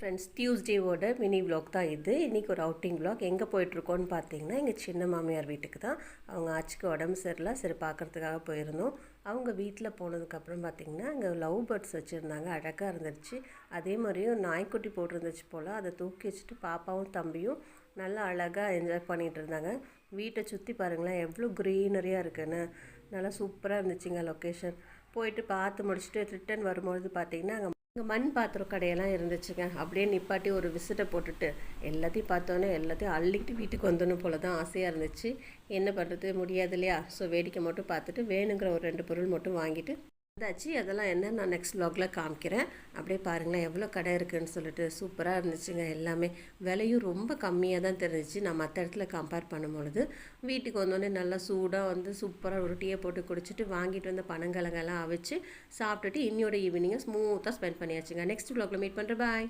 Friends, டியூஸ்டேவோட mini vlog தான் இது. இன்றைக்கி ஒரு அவுட்டிங் விலாக். எங்கே போயிட்டுருக்கோன்னு பார்த்தீங்கன்னா, எங்கள் சின்ன மாமியார் வீட்டுக்கு தான். அவங்க ஆச்சுக்கு உடம்பு சரியில்லை, சரி பார்க்குறதுக்காக போயிருந்தோம். அவங்க வீட்டில் போனதுக்கப்புறம் பார்த்திங்கன்னா, அங்கே லவ் பேர்ட்ஸ் வச்சுருந்தாங்க. அழகாக இருந்துச்சு. அதே மாதிரியும் நாய்க்குட்டி போட்டிருந்துச்சு போல். அதை தூக்கி வச்சுட்டு பாப்பாவும் தம்பியும் நல்லா அழகாக என்ஜாய் பண்ணிகிட்டு இருந்தாங்க. வீட்டை சுற்றி பாருங்களேன், எவ்வளோ க்ரீனரியாக இருக்குன்னு. நல்லா சூப்பராக இருந்துச்சுங்க லொக்கேஷன். போயிட்டு பார்த்து முடிச்சுட்டு ரிட்டன் வரும்பொழுது பார்த்திங்கன்னா, இங்கே மண் பாத்திரம் கடையெல்லாம் இருந்துச்சுங்க. அப்படியே நிப்பாட்டி ஒரு விசிட்டை போட்டுட்டு எல்லாத்தையும் பார்த்தோன்னே எல்லாத்தையும் அள்ளிக்கிட்டு வீட்டுக்கு வந்தோன்னு போல தான் ஆசையாக இருந்துச்சு. என்ன பண்ணுறது, முடியாது இல்லையா? ஸோ வேடிக்கை மட்டும் பார்த்துட்டு வேணுங்கிற ஒரு 2 பொருள் மட்டும் வாங்கிட்டு வந்தாச்சு. அதெல்லாம் என்ன நான் நெக்ஸ்ட் வ்ளாகில் காமிக்கிறேன். அப்படியே பாருங்களேன் எவ்வளோ கடை இருக்குதுன்னு சொல்லிட்டு. சூப்பராக இருந்துச்சுங்க. எல்லாமே விலையும் ரொம்ப கம்மியாக தான் தெரிஞ்சிச்சு நான் மற்ற இடத்துல கம்பேர் பண்ணும்பொழுது. வீட்டுக்கு வந்தோடனே நல்லா சூடாக வந்து சூப்பராக ஒரு டீயை போட்டு குடிச்சிட்டு வாங்கிட்டு வந்த பனங்கிழங்கெல்லாம் அவிச்சு சாப்பிட்டுட்டு இன்னையோட ஈவினிங்கை ஸ்மூத்தாக ஸ்பெண்ட் பண்ணியாச்சுங்க. நெக்ஸ்ட் வ்ளாகில் மீட் பண்ணுறேன். பாய்.